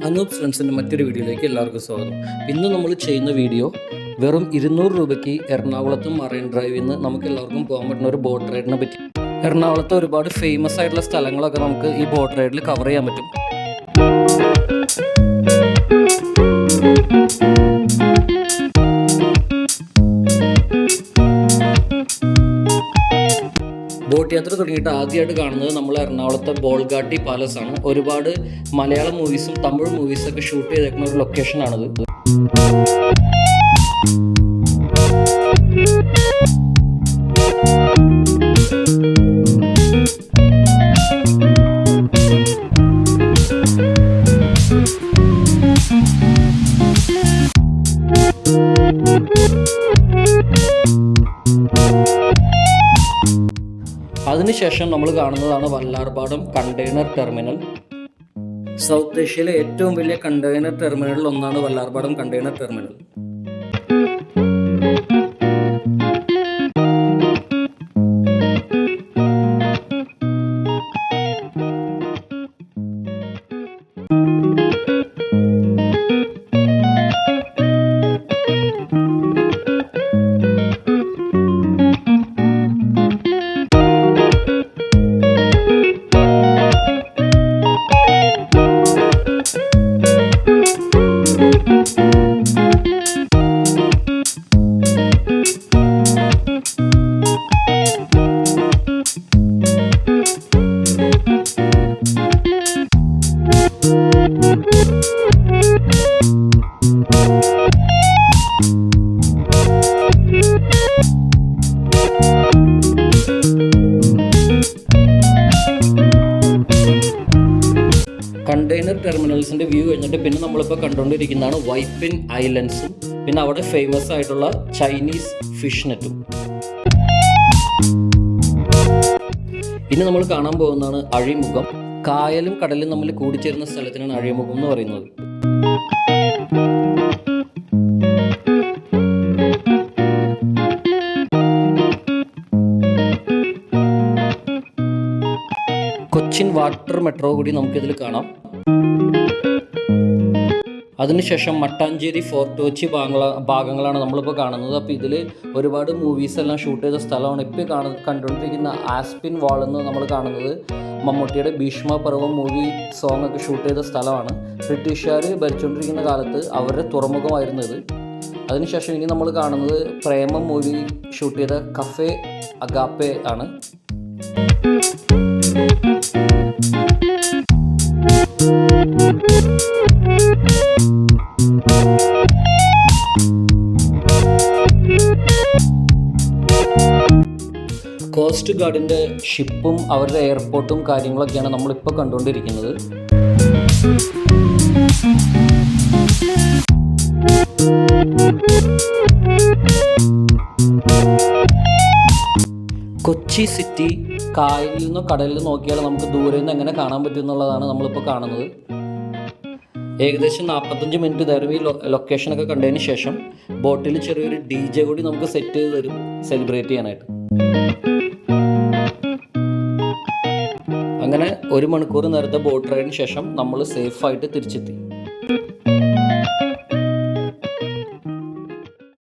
അനൂപ് ഫ്രണ്ട്സിൻ്റെ മറ്റൊരു വീഡിയോയിലേക്ക് എല്ലാവർക്കും സ്വാഗതം. ഇന്ന് നമ്മൾ ചെയ്യുന്ന വീഡിയോ വെറും 200 രൂപയ്ക്ക് എറണാകുളത്ത് മറൈൻ ഡ്രൈവിൽ നിന്ന് നമുക്ക് എല്ലാവർക്കും പോകാൻ പറ്റുന്ന ഒരു ബോട്ട് റൈഡിനെ പറ്റി. എറണാകുളത്ത് ഒരുപാട് ഫേമസ് ആയിട്ടുള്ള സ്ഥലങ്ങളൊക്കെ നമുക്ക് ഈ ബോട്ട് റൈഡിൽ കവർ ചെയ്യാൻ പറ്റും. ബോട്ട് യാത്ര തുടങ്ങിയിട്ട് ആദ്യമായിട്ട് കാണുന്നത് നമ്മൾ എറണാകുളത്തെ ബോൾഗാട്ടി പാലസ് ആണ്. ഒരുപാട് മലയാളം മൂവീസും തമിഴ് മൂവീസൊക്കെ ഷൂട്ട് ചെയ്തേക്കുന്ന ഒരു ലൊക്കേഷനാണിത്. അതിനുശേഷം നമ്മൾ കാണുന്നതാണ് വല്ലാർപാടം കണ്ടെയ്നർ ടെർമിനൽ. സൗത്ത് ഏഷ്യയിലെ ഏറ്റവും വലിയ കണ്ടെയ്നർ ടെർമിനലിൽ ഒന്നാണ് വല്ലാർപാടം കണ്ടെയ്നർ ടെർമിനൽ. കണ്ടെയ്നർ ടെർമിനൽസിൻ്റെ വ്യൂ കഴിഞ്ഞിട്ട് പിന്നെ നമ്മളിപ്പോൾ കണ്ടുകൊണ്ടിരിക്കുന്നതാണ് വൈപ്പിൻ ഐലൻഡ്സും പിന്നെ അവിടെ ഫേമസ് ആയിട്ടുള്ള ചൈനീസ് ഫിഷ് നെറ്റും. ഇനി നമ്മൾ കാണാൻ പോകുന്നതാണ് അഴിമുഖം. കായലും കടലും തമ്മിൽ കൂടിച്ചേരുന്ന സ്ഥലത്തിനാണ് അഴിമുഖം എന്ന് പറയുന്നത്. കൊച്ചിൻ വാട്ടർ മെട്രോ കൂടി നമുക്കിതിൽ കാണാം. അതിനുശേഷം മട്ടാഞ്ചേരി ഫോർട്ട് കൊച്ചി ഭാഗങ്ങളാണ് നമ്മളിപ്പോൾ കാണുന്നത്. അപ്പോൾ ഇതിൽ ഒരുപാട് മൂവീസ് എല്ലാം ഷൂട്ട് ചെയ്ത സ്ഥലമാണ്. ഇപ്പോൾ കണ്ടുകൊണ്ടിരിക്കുന്ന ആസ്പിൻ വാൾ എന്ന് നമ്മൾ കാണുന്നത് മമ്മൂട്ടിയുടെ ഭീഷ്മ പർവം മൂവി സോങ് ഒക്കെ ഷൂട്ട് ചെയ്ത സ്ഥലമാണ്. ബ്രിട്ടീഷുകാർ ഭരിച്ചുകൊണ്ടിരിക്കുന്ന കാലത്ത് അവരുടെ തുറമുഖമായിരുന്നു ഇത്. അതിനുശേഷം ഇനി നമ്മൾ കാണുന്നത് പ്രേമം മൂവി ഷൂട്ട് ചെയ്ത കഫേ അഗാപ്പെ ആണ്. കോസ്റ്റ് ഗാർഡിൻ്റെ ഷിപ്പും അവരുടെ എയർപോർട്ടും കാര്യങ്ങളൊക്കെയാണ് നമ്മളിപ്പോൾ കണ്ടുകൊണ്ടിരിക്കുന്നത്. കൊച്ചി സിറ്റി കായലിൽ നിന്നോ കടലിൽ നിന്നോ നോക്കിയാൽ നമുക്ക് ദൂരെ നിന്ന് എങ്ങനെ കാണാൻ പറ്റും എന്നുള്ളതാണ് നമ്മളിപ്പോൾ കാണുന്നത്. ഏകദേശം 45 മിനിറ്റ് നേരം ഈ ലൊക്കേഷനൊക്കെ കണ്ടതിന് ശേഷം ബോട്ടിൽ ചെറിയൊരു DJ കൂടി നമുക്ക് സെറ്റ് ചെയ്ത് തരും സെലിബ്രേറ്റ് ചെയ്യാനായിട്ട്. അങ്ങനെ 1 മണിക്കൂർ നേരത്തെ ബോട്ട് റൈഡിന് ശേഷം നമ്മൾ സേഫായിട്ട് തിരിച്ചെത്തി.